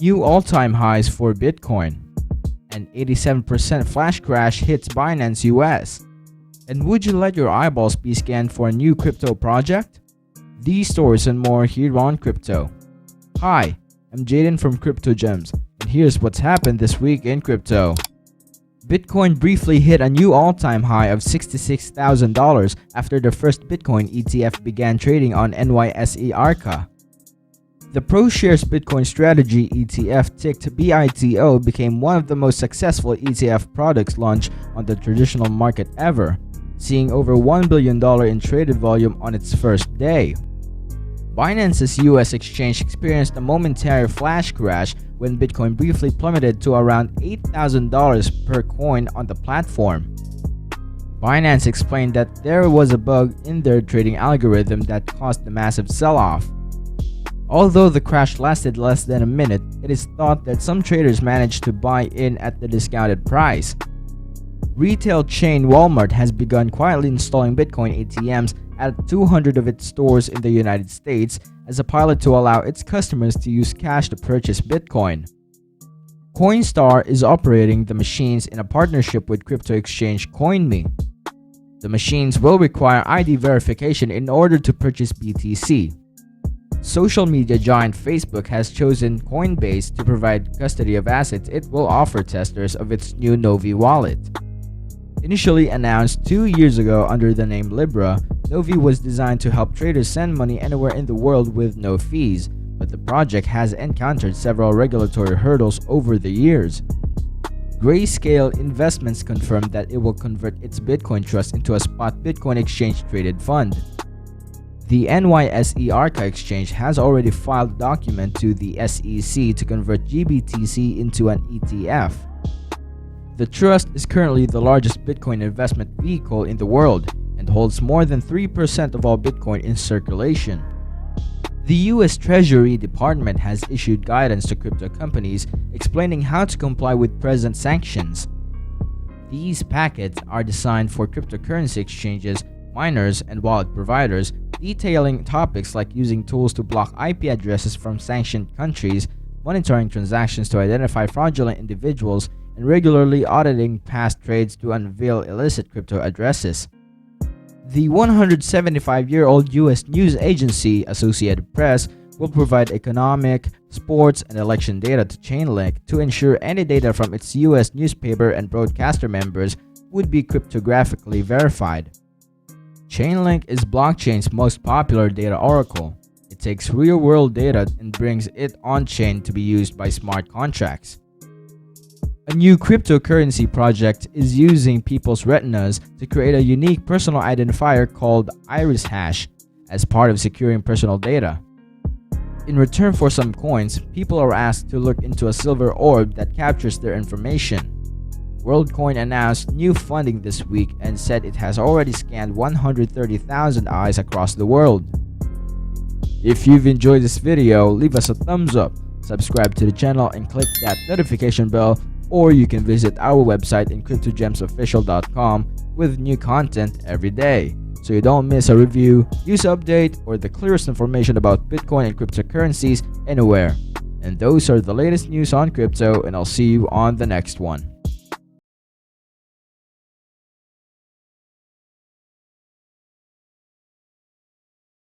New all-time highs for Bitcoin. An 87% flash crash hits Binance US. And would you let your eyeballs be scanned for a new crypto project? These stories and more here on Crypto. Hi, I'm Jaden from Crypto Gems, and here's what's happened this week in crypto. Bitcoin briefly hit a new all-time high of $66,000 after the first Bitcoin ETF began trading on NYSE Arca. The ProShares Bitcoin Strategy ETF, ticked BITO, became one of the most successful ETF products launched on the traditional market ever, seeing over $1 billion in traded volume on its first day. Binance's US exchange experienced a momentary flash crash when Bitcoin briefly plummeted to around $8,000 per coin on the platform. Binance explained that there was a bug in their trading algorithm that caused the massive sell-off. Although the crash lasted less than a minute, it is thought that some traders managed to buy in at the discounted price. Retail chain Walmart has begun quietly installing Bitcoin ATMs at 200 of its stores in the United States as a pilot to allow its customers to use cash to purchase Bitcoin. Coinstar is operating the machines in a partnership with crypto exchange CoinMe. The machines will require ID verification in order to purchase BTC. Social media giant Facebook has chosen Coinbase to provide custody of assets it will offer testers of its new Novie wallet. Initially announced 2 years ago under the name Libra, Novie was designed to help traders send money anywhere in the world with no fees, but the project has encountered several regulatory hurdles over the years. Grayscale Investments confirmed that it will convert its Bitcoin trust into a spot Bitcoin exchange-traded fund. The NYSE Arca exchange has already filed a document to the SEC to convert GBTC into an ETF. The trust is currently the largest Bitcoin investment vehicle in the world and holds more than 3% of all Bitcoin in circulation. The US Treasury Department has issued guidance to crypto companies explaining how to comply with present sanctions. These packets are designed for cryptocurrency exchanges, miners, and wallet providers, detailing topics like using tools to block IP addresses from sanctioned countries, monitoring transactions to identify fraudulent individuals, and regularly auditing past trades to unveil illicit crypto addresses. The 175-year-old US news agency, Associated Press, will provide economic, sports, and election data to Chainlink to ensure any data from its US newspaper and broadcaster members would be cryptographically verified. Chainlink is blockchain's most popular data oracle. It takes real-world data and brings it on-chain to be used by smart contracts. A new cryptocurrency project is using people's retinas to create a unique personal identifier called Iris Hash as part of securing personal data. In return for some coins, people are asked to look into a silver orb that captures their information. WorldCoin announced new funding this week and said it has already scanned 130,000 eyes across the world. If you've enjoyed this video, leave us a thumbs up, subscribe to the channel, and click that notification bell, or you can visit our website in cryptogemsofficial.com with new content every day, so you don't miss a review, news update, or the clearest information about Bitcoin and cryptocurrencies anywhere. And those are the latest news on crypto, and I'll see you on the next one.